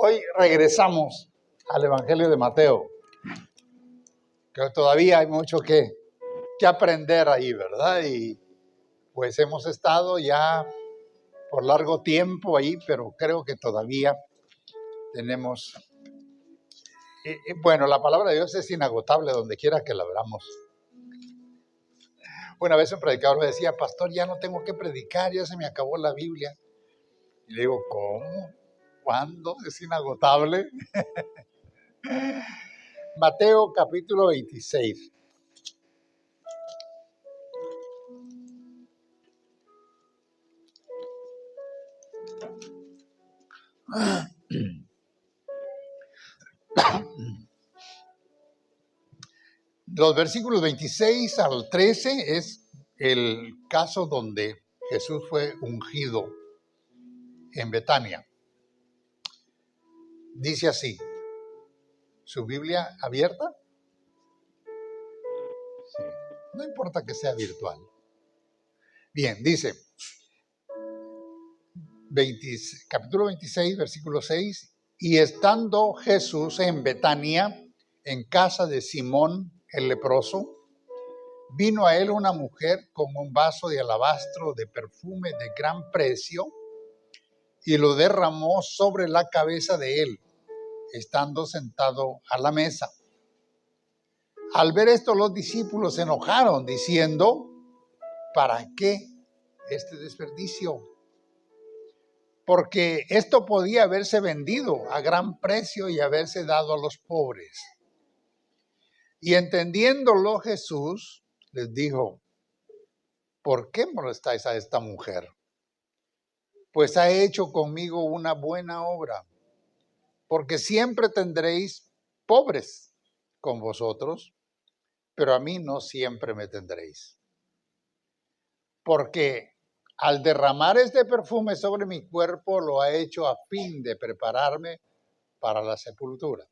Hoy regresamos al Evangelio de Mateo, que todavía hay mucho que aprender ahí, ¿verdad? Y pues hemos estado ya por largo tiempo ahí, pero creo que todavía tenemos... bueno, la palabra de Dios es inagotable donde quiera que la abramos. Una vez un predicador me decía, pastor, ya no tengo que predicar, ya se me acabó la Biblia. Y le digo, ¿cómo? ¿Cuándo? ¿Es inagotable? Mateo capítulo 26. Los versículos 26 al 13 es el caso donde Jesús fue ungido en Betania. Dice así, ¿su Biblia abierta? Sí, no importa que sea virtual. Bien, dice, capítulo 26, versículo 6, y estando Jesús en Betania, en casa de Simón el leproso, vino a él una mujer con un vaso de alabastro de perfume de gran precio y lo derramó sobre la cabeza de él, estando sentado a la mesa. Al ver esto, los discípulos se enojaron, diciendo, ¿para qué este desperdicio? Porque esto podía haberse vendido a gran precio y haberse dado a los pobres. Y entendiéndolo Jesús les dijo, ¿por qué molestáis a esta mujer? Pues ha hecho conmigo una buena obra. Porque siempre tendréis pobres con vosotros, pero a mí no siempre me tendréis. Porque al derramar este perfume sobre mi cuerpo, lo ha hecho a fin de prepararme para la sepultura.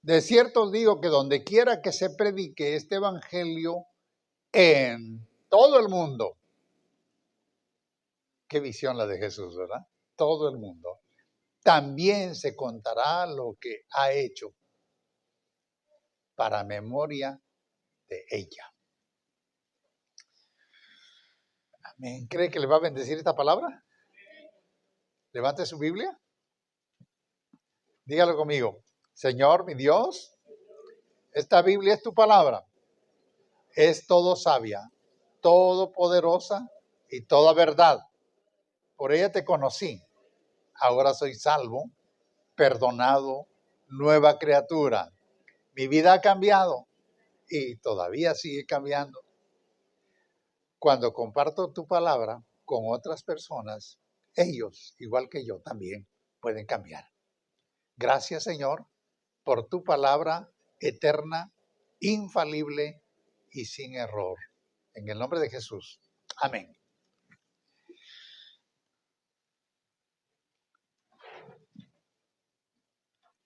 De cierto os digo que donde quiera que se predique este evangelio en todo el mundo, qué visión la de Jesús, ¿verdad? Todo el mundo. También se contará lo que ha hecho para memoria de ella. Amén. ¿Cree que le va a bendecir esta palabra? Levante su Biblia. Dígalo conmigo. Señor, mi Dios, esta Biblia es tu palabra. Es todo sabia, todo poderosa y toda verdad. Por ella te conocí. Ahora soy salvo, perdonado, nueva criatura. Mi vida ha cambiado y todavía sigue cambiando. Cuando comparto tu palabra con otras personas, ellos, igual que yo, también pueden cambiar. Gracias, Señor, por tu palabra eterna, infalible y sin error. En el nombre de Jesús. Amén.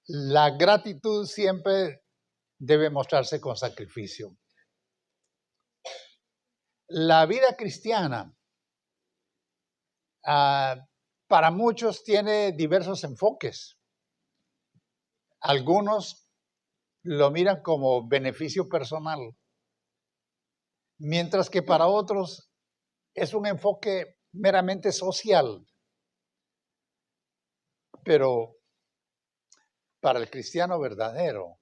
La gratitud siempre debe mostrarse con sacrificio. La vida cristiana para muchos tiene diversos enfoques. Algunos lo miran como beneficio personal, mientras que para otros es un enfoque meramente social. Pero para el cristiano verdadero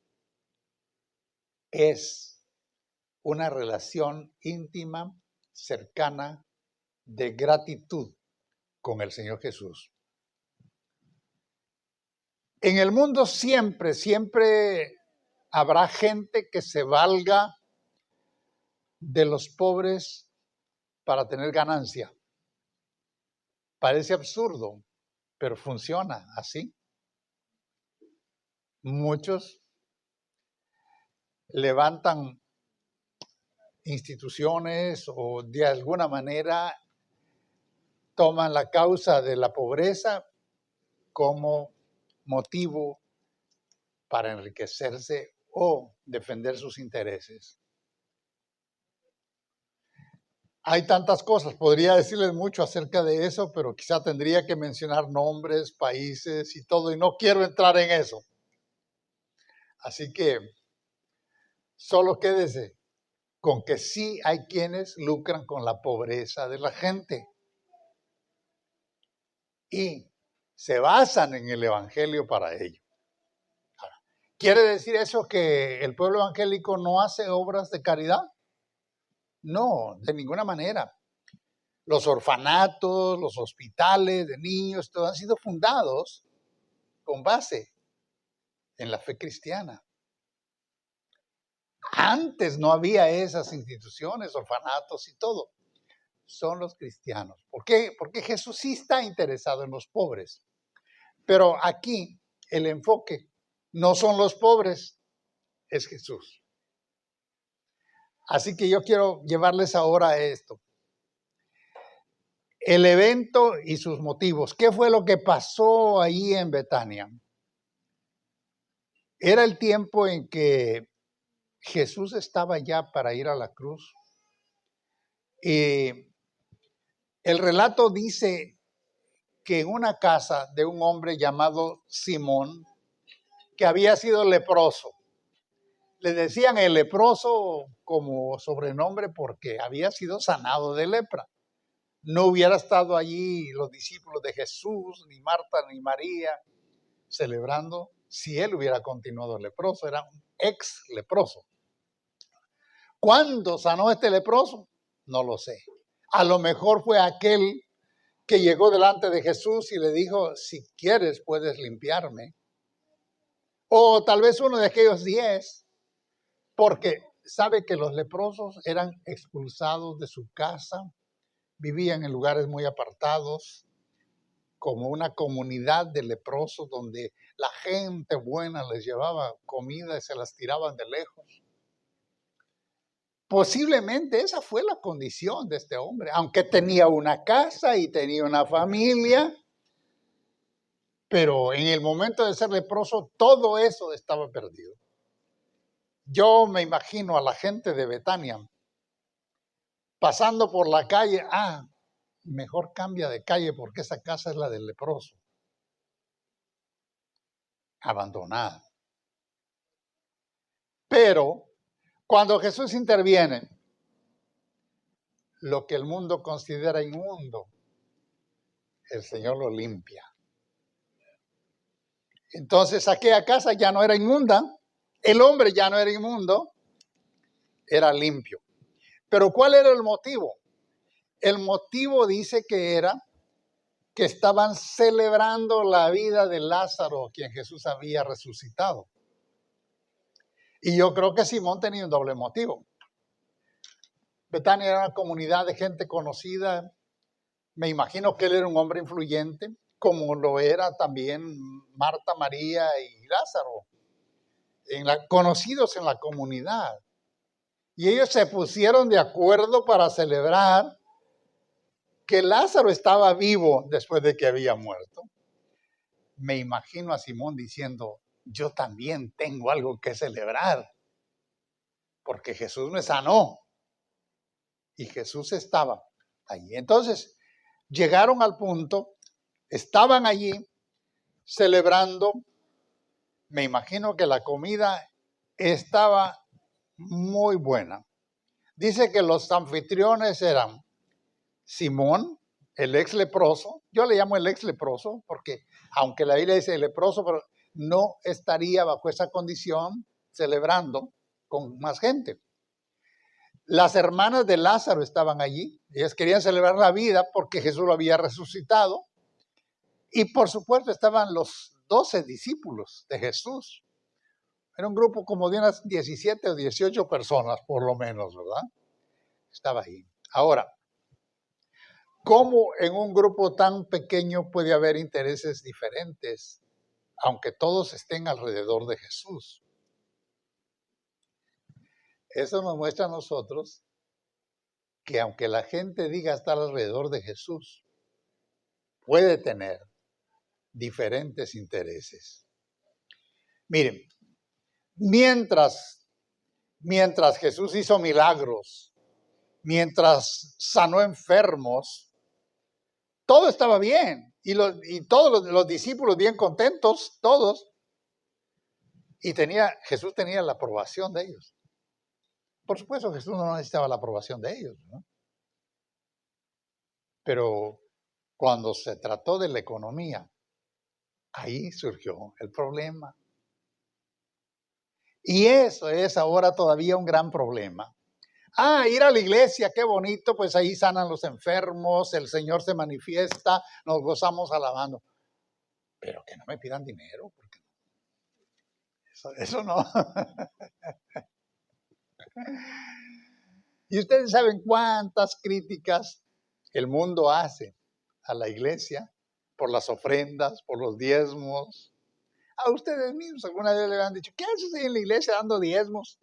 es una relación íntima, cercana, de gratitud con el Señor Jesús. En el mundo siempre habrá gente que se valga de los pobres para tener ganancia. Parece absurdo, pero funciona así. Muchos levantan instituciones o de alguna manera toman la causa de la pobreza como motivo para enriquecerse o defender sus intereses. Hay tantas cosas, podría decirles mucho acerca de eso, pero quizá tendría que mencionar nombres, países y todo, y no quiero entrar en eso. Así que solo quédese con que sí hay quienes lucran con la pobreza de la gente y se basan en el Evangelio para ello. ¿Quiere decir eso que el pueblo evangélico no hace obras de caridad? No, de ninguna manera. Los orfanatos, los hospitales de niños, todos han sido fundados con base en la fe cristiana. Antes no había esas instituciones, orfanatos y todo. Son los cristianos. ¿Por qué? Porque Jesús sí está interesado en los pobres. Pero aquí el enfoque no son los pobres, es Jesús. Así que yo quiero llevarles ahora a esto. El evento y sus motivos. ¿Qué fue lo que pasó ahí en Betania? Era el tiempo en que Jesús estaba ya para ir a la cruz. Y el relato dice que en una casa de un hombre llamado Simón, que había sido leproso. Le decían el leproso como sobrenombre porque había sido sanado de lepra. No hubiera estado allí los discípulos de Jesús, ni Marta, ni María, celebrando si él hubiera continuado leproso. Era un ex leproso. ¿Cuándo sanó este leproso? No lo sé. A lo mejor fue aquel que llegó delante de Jesús y le dijo, si quieres puedes limpiarme. O tal vez uno de aquellos 10, porque sabe que los leprosos eran expulsados de su casa, vivían en lugares muy apartados, como una comunidad de leprosos donde la gente buena les llevaba comida y se las tiraban de lejos. Posiblemente esa fue la condición de este hombre, aunque tenía una casa y tenía una familia, pero en el momento de ser leproso todo eso estaba perdido. Yo me imagino a la gente de Betania pasando por la calle, mejor cambia de calle porque esa casa es la del leproso, abandonada. Pero cuando Jesús interviene, lo que el mundo considera inmundo, el Señor lo limpia. Entonces aquella casa ya no era inmunda, el hombre ya no era inmundo, era limpio. Pero ¿cuál era el motivo? El motivo dice que era que estaban celebrando la vida de Lázaro, quien Jesús había resucitado. Y yo creo que Simón tenía un doble motivo. Betania era una comunidad de gente conocida. Me imagino que él era un hombre influyente, como lo era también Marta, María y Lázaro, conocidos en la comunidad. Y ellos se pusieron de acuerdo para celebrar que Lázaro estaba vivo después de que había muerto. Me imagino a Simón diciendo, yo también tengo algo que celebrar, porque Jesús me sanó. Y Jesús estaba allí. Entonces, llegaron al punto, estaban allí celebrando. Me imagino que la comida estaba muy buena. Dice que los anfitriones eran Simón, el ex leproso. Yo le llamo el ex leproso porque, aunque la Biblia dice leproso, pero no estaría bajo esa condición celebrando con más gente. Las hermanas de Lázaro estaban allí. Ellas querían celebrar la vida porque Jesús lo había resucitado. Y por supuesto estaban los 12 discípulos de Jesús. Era un grupo como de unas 17 o 18 personas, por lo menos, ¿verdad? Estaba ahí. Ahora, ¿cómo en un grupo tan pequeño puede haber intereses diferentes, aunque todos estén alrededor de Jesús? Eso nos muestra a nosotros que aunque la gente diga estar alrededor de Jesús, puede tener diferentes intereses. Miren, mientras Jesús hizo milagros mientras sanó enfermos, todo estaba bien. Y todos los discípulos bien contentos, todos. Y Jesús tenía la aprobación de ellos. Por supuesto, Jesús no necesitaba la aprobación de ellos, ¿no? Pero cuando se trató de la economía, ahí surgió el problema. Y eso es ahora todavía un gran problema. Ir a la iglesia, qué bonito, pues ahí sanan los enfermos, el Señor se manifiesta, nos gozamos alabando. Pero que no me pidan dinero, porque eso no. Y ustedes saben cuántas críticas el mundo hace a la iglesia por las ofrendas, por los diezmos. A ustedes mismos alguna vez le han dicho, ¿qué haces en la iglesia dando diezmos?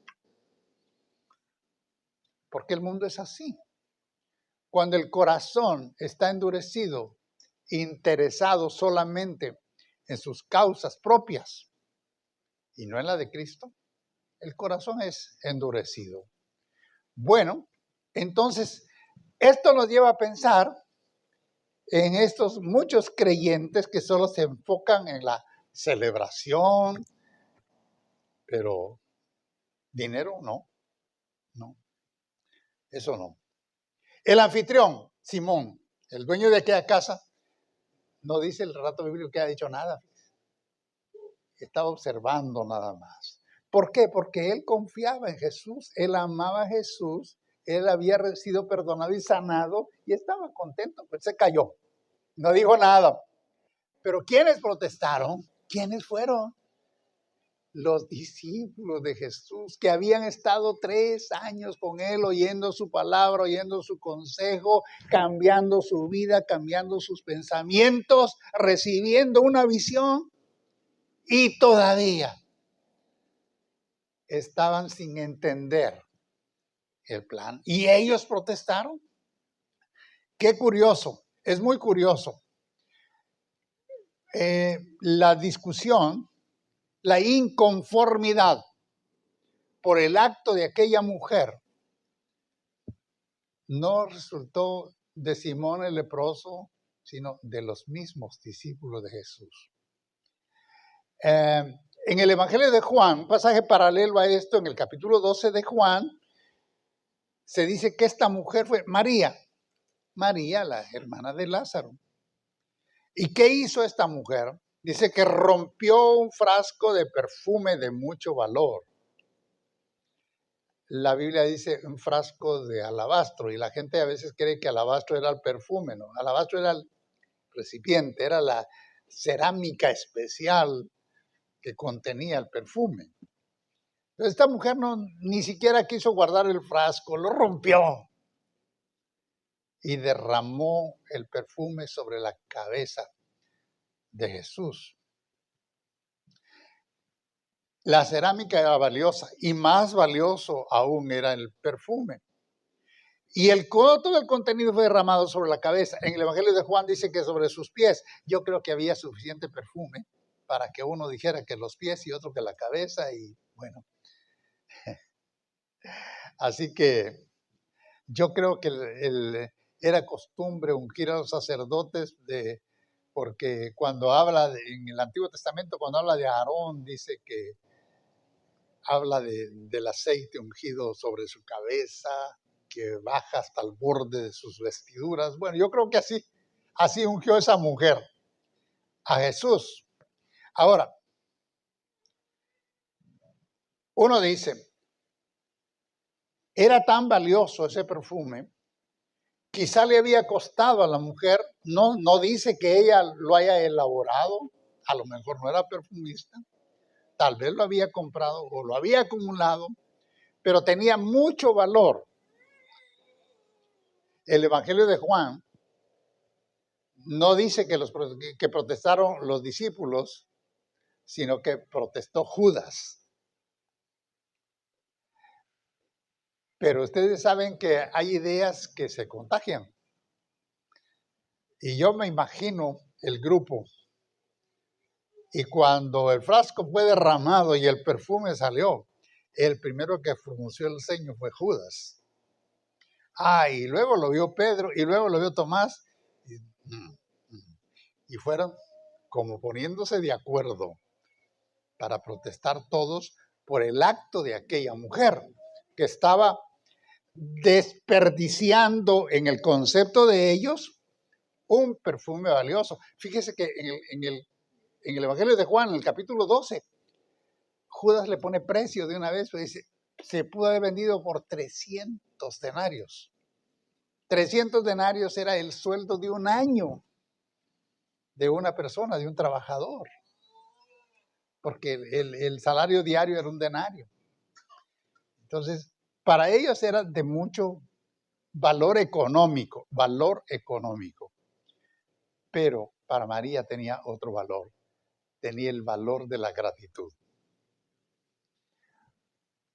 Porque el mundo es así. Cuando el corazón está endurecido, interesado solamente en sus causas propias y no en la de Cristo, el corazón es endurecido. Bueno, entonces, esto nos lleva a pensar en estos muchos creyentes que solo se enfocan en la celebración, pero dinero no, eso no. El anfitrión, Simón, el dueño de aquella casa, no dice el relato bíblico que ha dicho nada. Estaba observando nada más. ¿Por qué? Porque él confiaba en Jesús, él amaba a Jesús, él había sido perdonado y sanado y estaba contento, pues se cayó. No dijo nada. Pero ¿quiénes protestaron? ¿Quiénes fueron? Los discípulos de Jesús que habían estado 3 años con él oyendo su palabra, oyendo su consejo, cambiando su vida, cambiando sus pensamientos, recibiendo una visión y todavía estaban sin entender el plan. Y ellos protestaron. Qué curioso, es muy curioso. La discusión, la inconformidad por el acto de aquella mujer no resultó de Simón el leproso, sino de los mismos discípulos de Jesús. En el Evangelio de Juan, un pasaje paralelo a esto, en el capítulo 12 de Juan, se dice que esta mujer fue María, la hermana de Lázaro. ¿Y qué hizo esta mujer? Dice que rompió un frasco de perfume de mucho valor. La Biblia dice un frasco de alabastro, y la gente a veces cree que alabastro era el perfume, ¿no? Alabastro era el recipiente, era la cerámica especial que contenía el perfume. Entonces esta mujer ni siquiera quiso guardar el frasco, lo rompió y derramó el perfume sobre la cabeza de Jesús. La cerámica era valiosa y más valioso aún era el perfume. Y todo el contenido fue derramado sobre la cabeza. En el Evangelio de Juan dice que sobre sus pies. Yo creo que había suficiente perfume para que uno dijera que los pies y otro que la cabeza. Y bueno, así que yo creo que era costumbre ungir a los sacerdotes porque cuando habla en el Antiguo Testamento, cuando habla de Aarón, dice que habla del aceite ungido sobre su cabeza, que baja hasta el borde de sus vestiduras. Bueno, yo creo que así ungió esa mujer a Jesús. Ahora, uno dice, era tan valioso ese perfume, quizá le había costado a la mujer, no dice que ella lo haya elaborado, a lo mejor no era perfumista, tal vez lo había comprado o lo había acumulado, pero tenía mucho valor. El Evangelio de Juan no dice que protestaron los discípulos, sino que protestó Judas. Pero ustedes saben que hay ideas que se contagian. Y yo me imagino el grupo. Y cuando el frasco fue derramado y el perfume salió, el primero que frunció el ceño fue Judas. Y luego lo vio Pedro y luego lo vio Tomás. Y fueron como poniéndose de acuerdo para protestar todos por el acto de aquella mujer que estaba desperdiciando en el concepto de ellos un perfume valioso. Fíjese que en el Evangelio de Juan, en el capítulo 12, Judas le pone precio de una vez, pues dice, se pudo haber vendido por 300 denarios. 300 denarios era el sueldo de un año de una persona, de un trabajador, porque el salario diario era un denario. Entonces, para ellos era de mucho valor económico, pero para María tenía otro valor, tenía el valor de la gratitud.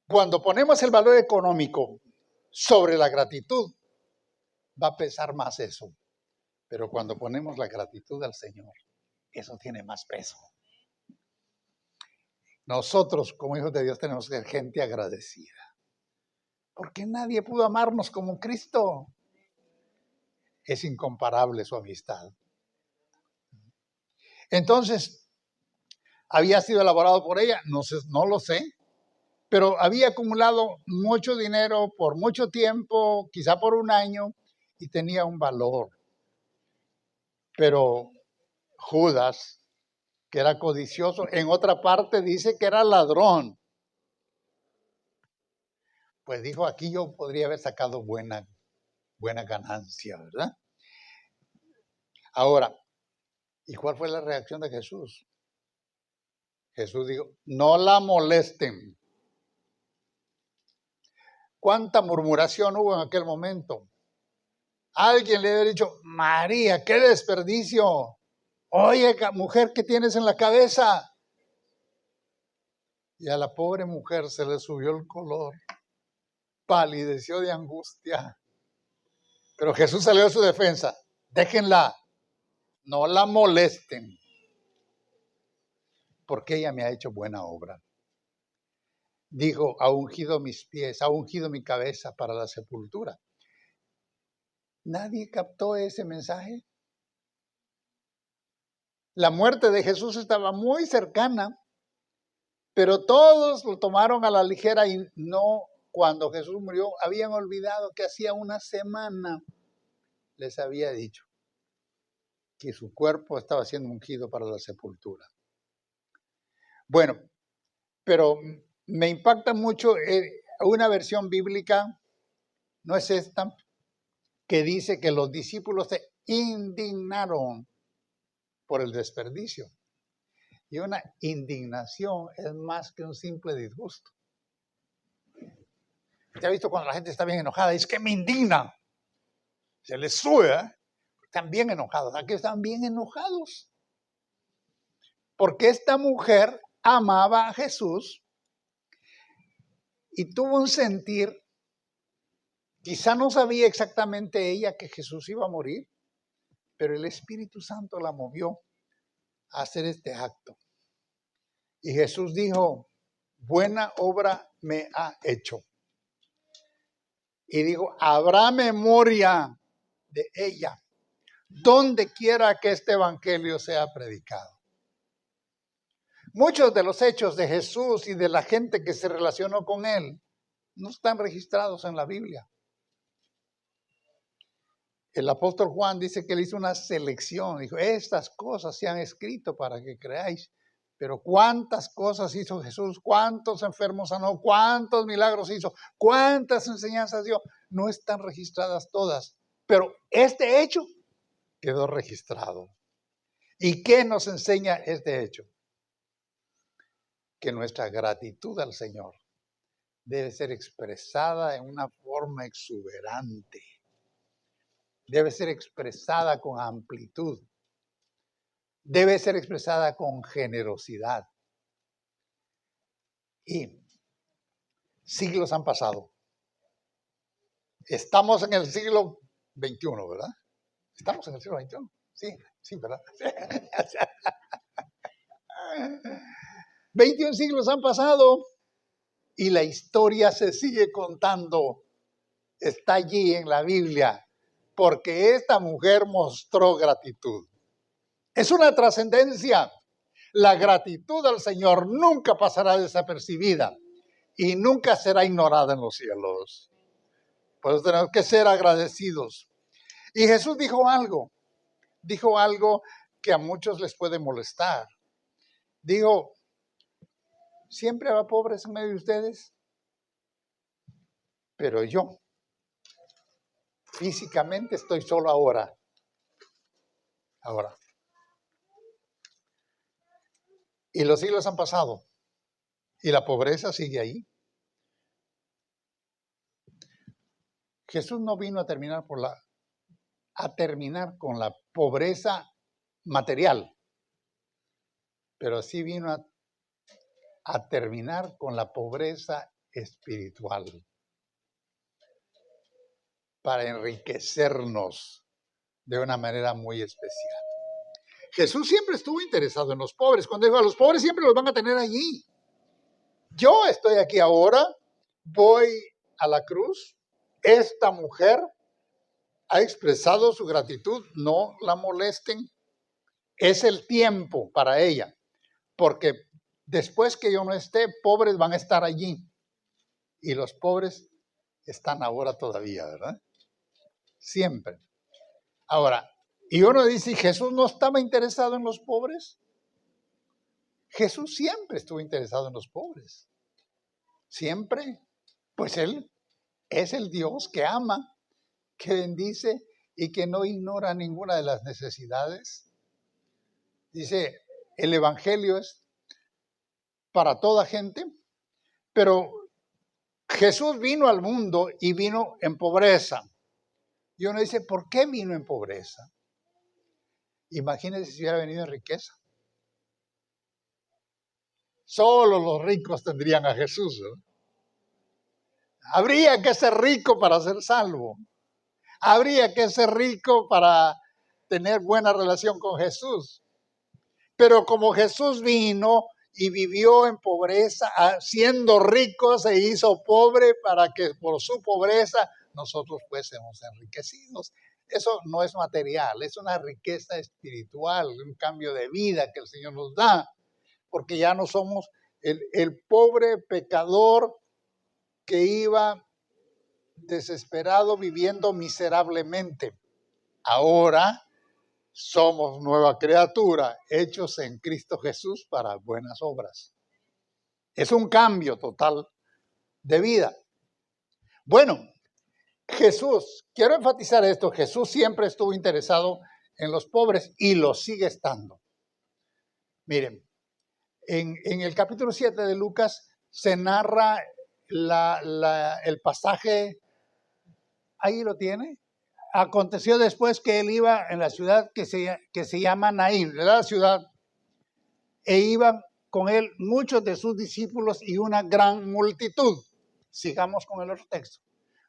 Cuando ponemos el valor económico sobre la gratitud, va a pesar más eso. Pero cuando ponemos la gratitud al Señor, eso tiene más peso. Nosotros, como hijos de Dios, tenemos que ser gente agradecida. Porque nadie pudo amarnos como Cristo. Es incomparable su amistad. Entonces, ¿había sido elaborado por ella? No lo sé. Pero había acumulado mucho dinero por mucho tiempo, quizá por un año, y tenía un valor. Pero Judas, que era codicioso, en otra parte dice que era ladrón. Pues dijo, aquí yo podría haber sacado buena ganancia, ¿verdad? Ahora, ¿y cuál fue la reacción de Jesús? Jesús dijo, no la molesten. ¿Cuánta murmuración hubo en aquel momento? Alguien le había dicho, María, qué desperdicio. Oye, mujer, ¿qué tienes en la cabeza? Y a la pobre mujer se le subió el color, palideció de angustia. Pero Jesús salió a su defensa. Déjenla, no la molesten, porque ella me ha hecho buena obra. Dijo, ha ungido mis pies, ha ungido mi cabeza para la sepultura. ¿Nadie captó ese mensaje? La muerte de Jesús estaba muy cercana, pero todos lo tomaron a la ligera y no, cuando Jesús murió, habían olvidado que hacía una semana les había dicho que su cuerpo estaba siendo ungido para la sepultura. Bueno, pero me impacta mucho una versión bíblica, no es esta, que dice que los discípulos se indignaron por el desperdicio. Y una indignación es más que un simple disgusto. ¿Te has visto cuando la gente está bien enojada? Dice que me indigna. Se les sube, ¿eh? Están bien enojados. Aquí están bien enojados. Porque esta mujer amaba a Jesús y tuvo un sentir, quizá no sabía exactamente ella que Jesús iba a morir, pero el Espíritu Santo la movió a hacer este acto. Y Jesús dijo, buena obra me ha hecho. Y dijo, habrá memoria de ella, donde quiera que este evangelio sea predicado. Muchos de los hechos de Jesús y de la gente que se relacionó con él no están registrados en la Biblia. El apóstol Juan dice que él hizo una selección, dijo, estas cosas se han escrito para que creáis. Pero ¿cuántas cosas hizo Jesús? ¿Cuántos enfermos sanó? ¿Cuántos milagros hizo? ¿Cuántas enseñanzas dio? No están registradas todas, pero este hecho quedó registrado. ¿Y qué nos enseña este hecho? Que nuestra gratitud al Señor debe ser expresada en una forma exuberante. Debe ser expresada con amplitud. Debe ser expresada con generosidad. Y siglos han pasado. Estamos en el siglo XXI, ¿verdad? Estamos en el siglo XXI. Sí, ¿verdad? 21 siglos han pasado y la historia se sigue contando está allí en la Biblia, porque esta mujer mostró gratitud. Es una trascendencia. La gratitud al Señor nunca pasará desapercibida y nunca será ignorada en los cielos. Por eso tenemos que ser agradecidos. Y Jesús dijo algo que a muchos les puede molestar. Dijo, ¿siempre habrá pobres en medio de ustedes? Pero yo físicamente estoy solo ahora. Y los siglos han pasado y la pobreza sigue ahí. Jesús no vino a terminar con la pobreza material, pero sí vino a terminar con la pobreza espiritual para enriquecernos de una manera muy especial. Jesús siempre estuvo interesado en los pobres. Cuando dijo, a los pobres siempre los van a tener allí. Yo estoy aquí ahora, voy a la cruz. Esta mujer ha expresado su gratitud, no la molesten. Es el tiempo para ella, porque después que yo no esté, pobres van a estar allí. Y los pobres están ahora todavía, ¿verdad? Siempre. Ahora, y uno dice, ¿Jesús no estaba interesado en los pobres? Jesús siempre estuvo interesado en los pobres. Siempre. Pues Él es el Dios que ama, que bendice y que no ignora ninguna de las necesidades. Dice, el Evangelio es para toda gente, pero Jesús vino al mundo y vino en pobreza. Y uno dice, ¿por qué vino en pobreza? Imagínense si hubiera venido en riqueza. Solo los ricos tendrían a Jesús, ¿no? Habría que ser rico para ser salvo. Habría que ser rico para tener buena relación con Jesús. Pero como Jesús vino y vivió en pobreza, siendo rico se hizo pobre para que por su pobreza nosotros fuésemos enriquecidos. Eso no es material, es una riqueza espiritual, un cambio de vida que el Señor nos da, porque ya no somos el pobre pecador que iba desesperado viviendo miserablemente. Ahora somos nueva criatura, hechos en Cristo Jesús para buenas obras. Es un cambio total de vida. Bueno, Jesús, quiero enfatizar esto, Jesús siempre estuvo interesado en los pobres y lo sigue estando. Miren, en el capítulo 7 de Lucas se narra el pasaje, ahí lo tiene. Aconteció después que él iba en la ciudad que se llama Naín, la ciudad, e iban con él muchos de sus discípulos y una gran multitud. Sigamos con el otro texto.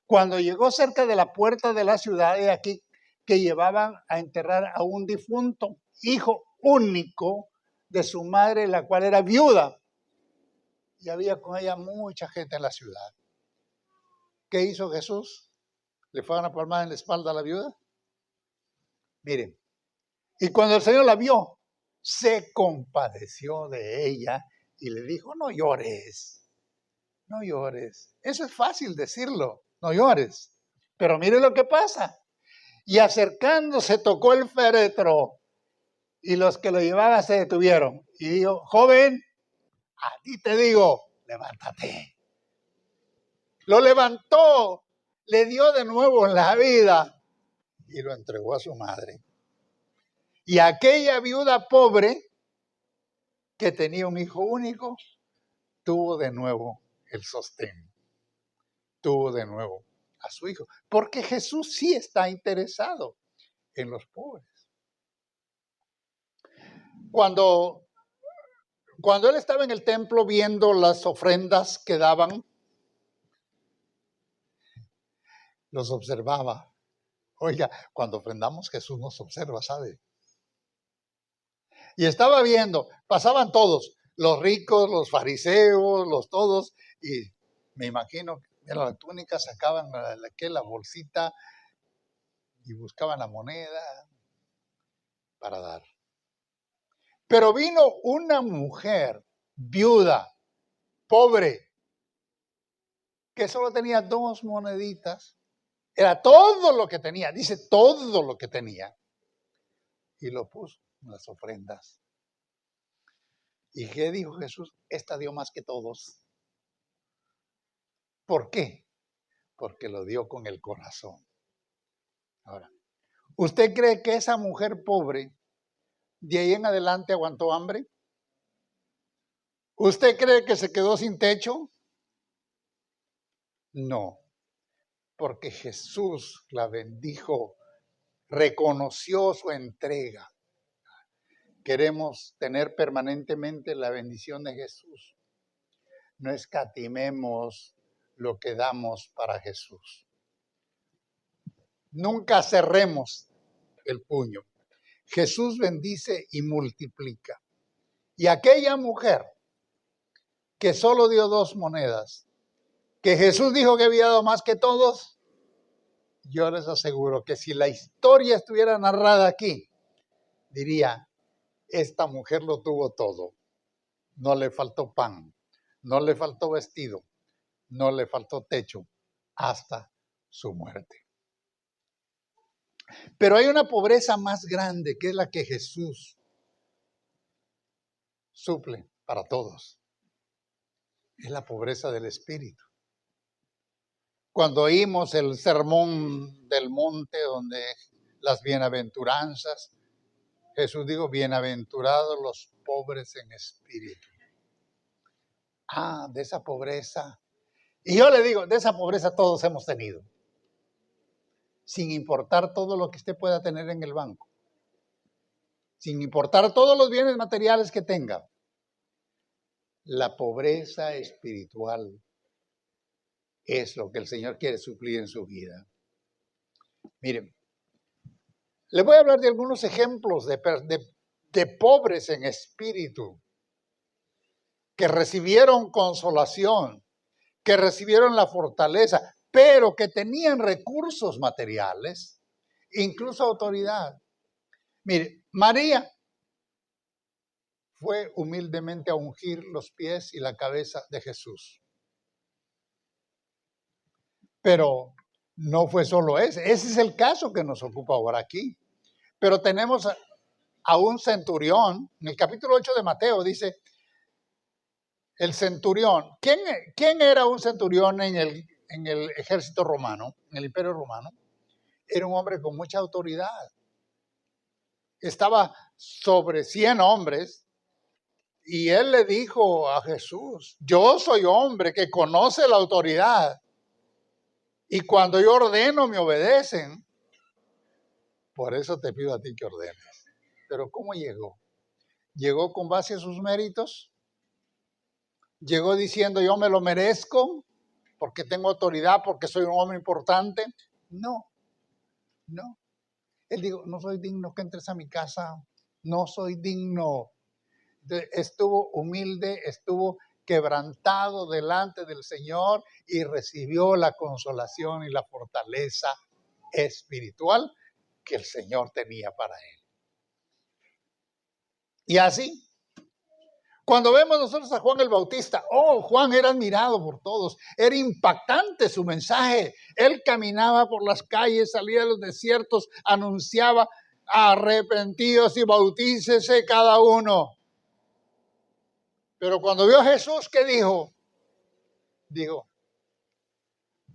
Cuando llegó cerca de la puerta de la ciudad, he aquí que llevaban a enterrar a un difunto, hijo único de su madre, la cual era viuda. Y había con ella mucha gente en la ciudad. ¿Qué hizo Jesús? ¿Le fue una palmada en la espalda a la viuda? Miren, y cuando el Señor la vio, se compadeció de ella y le dijo, no llores, no llores. Eso es fácil decirlo, no llores. Pero mire lo que pasa. Y acercándose tocó el féretro y los que lo llevaban se detuvieron. Y dijo, joven, a ti te digo, levántate. Lo levantó, le dio de nuevo la vida y lo entregó a su madre. Y aquella viuda pobre que tenía un hijo único, tuvo de nuevo el sostén. Tuvo de nuevo a su hijo. Porque Jesús sí está interesado en los pobres. Cuando él estaba en el templo viendo las ofrendas que daban, los observaba. Oiga, cuando ofrendamos Jesús nos observa, ¿sabe? Y estaba viendo, pasaban todos, los ricos, los fariseos, los todos, y me imagino Era la túnica, sacaban la bolsita y buscaban la moneda para dar. Pero vino una mujer viuda, pobre, que solo tenía 2 moneditas. Era todo lo que tenía, dice todo lo que tenía. Y lo puso en las ofrendas. ¿Y qué dijo Jesús? Esta dio más que todos. ¿Por qué? Porque lo dio con el corazón. Ahora, ¿usted cree que esa mujer pobre de ahí en adelante aguantó hambre? ¿Usted cree que se quedó sin techo? No, porque Jesús la bendijo, reconoció su entrega. Queremos tener permanentemente la bendición de Jesús. No escatimemos lo que damos para Jesús. Nunca cerremos el puño. Jesús bendice y multiplica. Y aquella mujer que solo dio 2 monedas, que Jesús dijo que había dado más que todos, yo les aseguro que si la historia estuviera narrada aquí, diría, esta mujer lo tuvo todo. No le faltó pan, no le faltó vestido, no le faltó techo, hasta su muerte. Pero hay una pobreza más grande, que es la que Jesús suple para todos. Es la pobreza del espíritu. Cuando oímos el sermón del monte, donde las bienaventuranzas, Jesús dijo, bienaventurados los pobres en espíritu. De esa pobreza. Y yo le digo, de esa pobreza todos hemos tenido. Sin importar todo lo que usted pueda tener en el banco. Sin importar todos los bienes materiales que tenga. La pobreza espiritual es lo que el Señor quiere suplir en su vida. Miren, le voy a hablar de algunos ejemplos de pobres en espíritu que recibieron consolación, que recibieron la fortaleza, pero que tenían recursos materiales, incluso autoridad. Mire, María fue humildemente a ungir los pies y la cabeza de Jesús. Pero no fue solo ese es el caso que nos ocupa ahora aquí. Pero tenemos a un centurión, en el capítulo 8 de Mateo dice, el centurión. ¿Quién era un centurión en el ejército romano, en el imperio romano? Era un hombre con mucha autoridad. Estaba sobre 100 hombres y él le dijo a Jesús, yo soy hombre que conoce la autoridad y cuando yo ordeno me obedecen. Por eso te pido a ti que ordenes. Pero ¿cómo llegó? ¿Llegó con base a sus méritos? ¿Llegó diciendo yo me lo merezco porque tengo autoridad, porque soy un hombre importante? No. Él dijo, no soy digno que entres a mi casa, no soy digno. Estuvo humilde, estuvo quebrantado delante del Señor y recibió la consolación y la fortaleza espiritual que el Señor tenía para él. Y así, cuando vemos nosotros a Juan el Bautista, Juan era admirado por todos, era impactante su mensaje. Él caminaba por las calles, salía de los desiertos, anunciaba, arrepentidos y bautícese cada uno. Pero cuando vio a Jesús, ¿qué dijo? Dijo,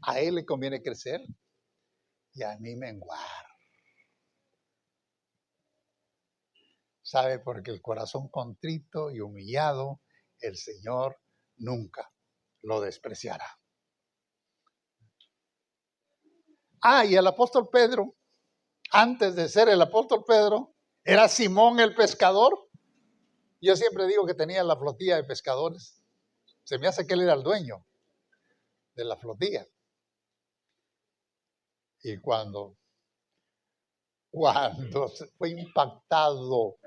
a él le conviene crecer y a mí menguar. ¿Sabe? Porque el corazón contrito y humillado, el Señor nunca lo despreciará. Y el apóstol Pedro, antes de ser el apóstol Pedro, era Simón el pescador. Yo siempre digo que tenía la flotilla de pescadores. Se me hace que él era el dueño de la flotilla. Y cuando fue impactado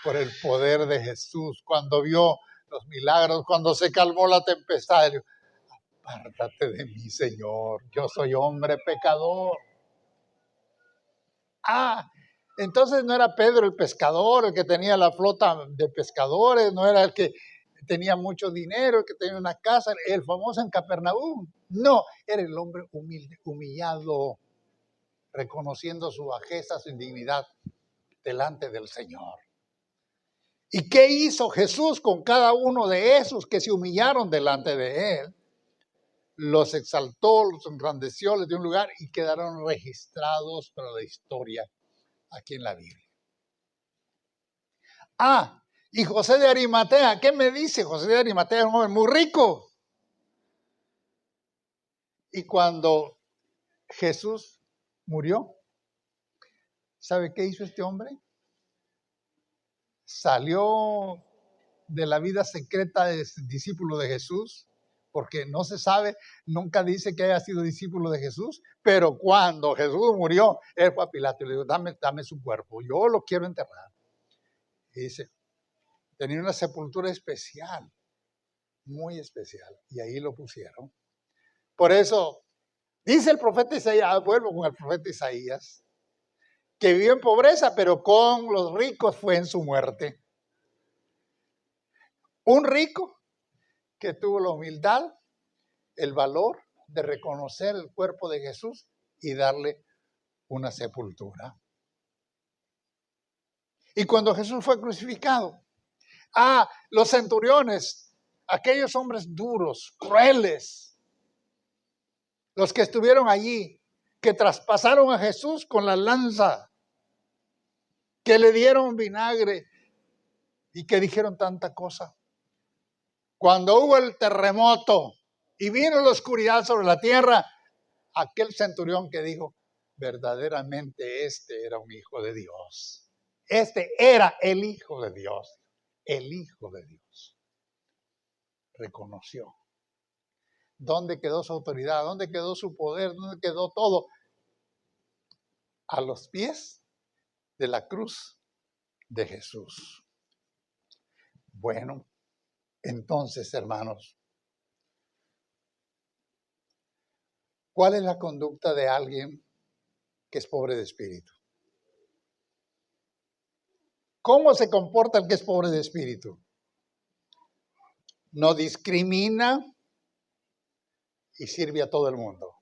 por el poder de Jesús, cuando vio los milagros, cuando se calmó la tempestad, apártate de mí, Señor, yo soy hombre pecador. Entonces no era Pedro el pescador, el que tenía la flota de pescadores, no era el que tenía mucho dinero, el que tenía una casa, el famoso en Capernaum. No, era el hombre humilde, humillado, reconociendo su bajeza, su indignidad delante del Señor. ¿Y qué hizo Jesús con cada uno de esos que se humillaron delante de Él? Los exaltó, los engrandeció, les dio un lugar y quedaron registrados para la historia aquí en la Biblia. Y José de Arimatea, ¿qué me dice? José de Arimatea es un hombre muy rico. Y cuando Jesús murió, ¿sabe qué hizo este hombre? Salió de la vida secreta de discípulo de Jesús, porque no se sabe, nunca dice que haya sido discípulo de Jesús, pero cuando Jesús murió, él fue a Pilato y le dijo, dame su cuerpo, yo lo quiero enterrar. Y dice, tenía una sepultura especial, muy especial, y ahí lo pusieron. Por eso, dice el profeta Isaías, vuelvo con el profeta Isaías, que vivió en pobreza, pero con los ricos fue en su muerte. Un rico que tuvo la humildad, el valor de reconocer el cuerpo de Jesús y darle una sepultura. Y cuando Jesús fue crucificado, los centuriones, aquellos hombres duros, crueles, los que estuvieron allí, que traspasaron a Jesús con la lanza, que le dieron vinagre y que dijeron tanta cosa. Cuando hubo el terremoto y vino la oscuridad sobre la tierra, aquel centurión que dijo, verdaderamente este era un hijo de Dios. Este era el Hijo de Dios. El Hijo de Dios. Reconoció. ¿Dónde quedó su autoridad? ¿Dónde quedó su poder? ¿Dónde quedó todo? A los pies de la cruz de Jesús. Bueno, entonces, hermanos, ¿cuál es la conducta de alguien que es pobre de espíritu? ¿Cómo se comporta el que es pobre de espíritu? No discrimina y sirve a todo el mundo.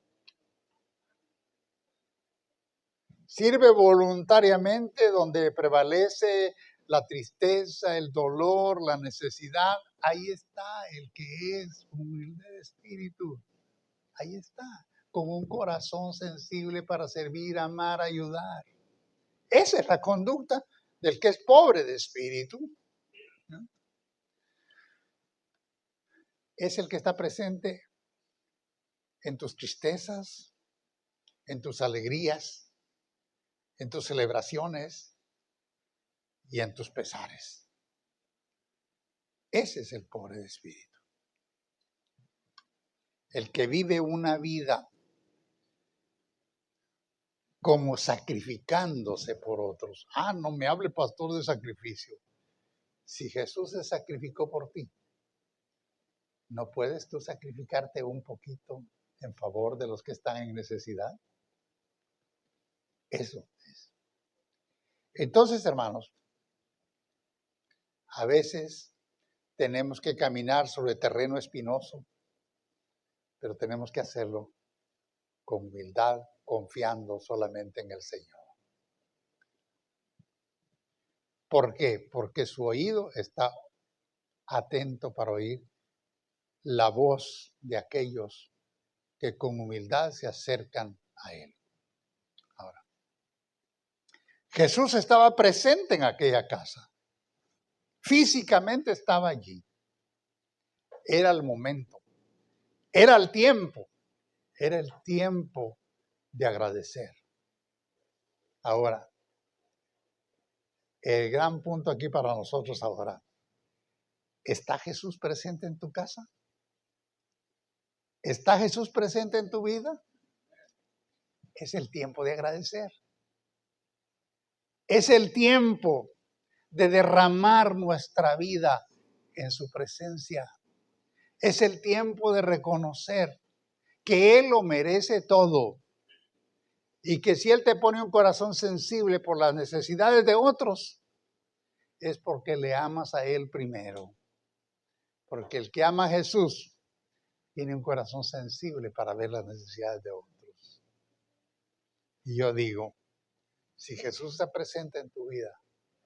Sirve voluntariamente donde prevalece la tristeza, el dolor, la necesidad. Ahí está el que es humilde de espíritu. Ahí está, con un corazón sensible para servir, amar, ayudar. Esa es la conducta del que es pobre de espíritu, ¿no? Es el que está presente en tus tristezas, en tus alegrías, en tus celebraciones y en tus pesares. Ese es el pobre de espíritu. El que vive una vida como sacrificándose por otros. No me hable, pastor, de sacrificio. Si Jesús se sacrificó por ti, ¿no puedes tú sacrificarte un poquito en favor de los que están en necesidad? Eso es. Entonces, hermanos, a veces tenemos que caminar sobre terreno espinoso, pero tenemos que hacerlo con humildad, confiando solamente en el Señor. ¿Por qué? Porque su oído está atento para oír la voz de aquellos que con humildad se acercan a Él. Ahora, Jesús estaba presente en aquella casa. Físicamente estaba allí. Era el momento. Era el tiempo. Era el tiempo de agradecer. Ahora, el gran punto aquí para nosotros ahora. ¿Está Jesús presente en tu casa? ¿Está Jesús presente en tu vida? Es el tiempo de agradecer. Es el tiempo de derramar nuestra vida en su presencia. Es el tiempo de reconocer que Él lo merece todo. Y que si Él te pone un corazón sensible por las necesidades de otros, es porque le amas a Él primero. Porque el que ama a Jesús tiene un corazón sensible para ver las necesidades de otros. Y yo digo, si Jesús está presente en tu vida,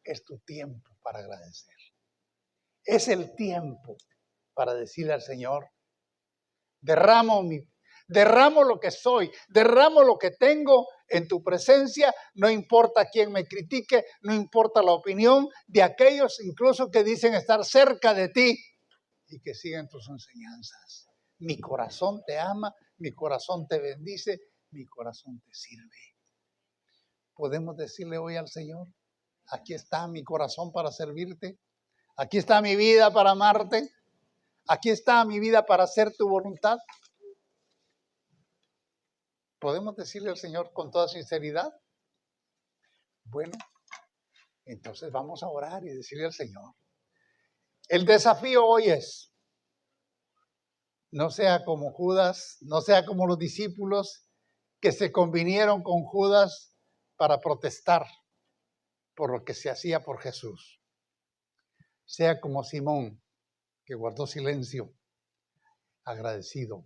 es tu tiempo para agradecer. Es el tiempo para decirle al Señor, derramo lo que soy, derramo lo que tengo en tu presencia, no importa quién me critique, no importa la opinión de aquellos incluso que dicen estar cerca de ti y que siguen tus enseñanzas. Mi corazón te ama, mi corazón te bendice, mi corazón te sirve. Podemos decirle hoy al Señor, aquí está mi corazón para servirte, aquí está mi vida para amarte, aquí está mi vida para hacer tu voluntad. ¿Podemos decirle al Señor con toda sinceridad? Bueno, entonces vamos a orar y decirle al Señor. El desafío hoy es, no sea como Judas, no sea como los discípulos que se convinieron con Judas para protestar por lo que se hacía por Jesús. Sea como Simón, que guardó silencio, agradecido.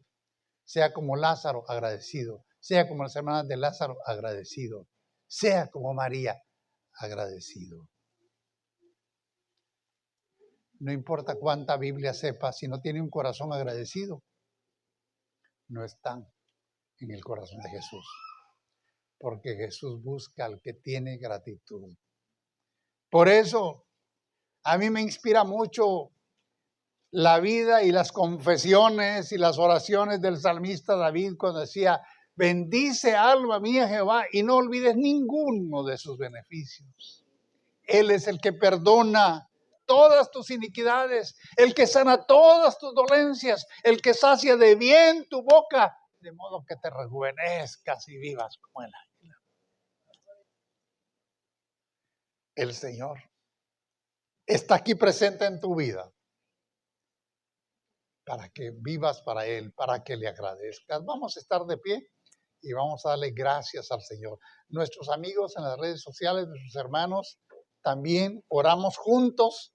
Sea como Lázaro, agradecido. Sea como las hermanas de Lázaro, agradecido. Sea como María, agradecido. No importa cuánta Biblia sepa, si no tiene un corazón agradecido, no están en el corazón de Jesús. Porque Jesús busca al que tiene gratitud. Por eso, a mí me inspira mucho la vida y las confesiones y las oraciones del salmista David cuando decía, bendice alma mía Jehová y no olvides ninguno de sus beneficios. Él es el que perdona todas tus iniquidades, el que sana todas tus dolencias, el que sacia de bien tu boca, de modo que te rejuvenezcas y vivas como el águila. El Señor está aquí presente en tu vida para que vivas para Él, para que le agradezcas. Vamos a estar de pie y vamos a darle gracias al Señor. Nuestros amigos en las redes sociales, nuestros hermanos, también oramos juntos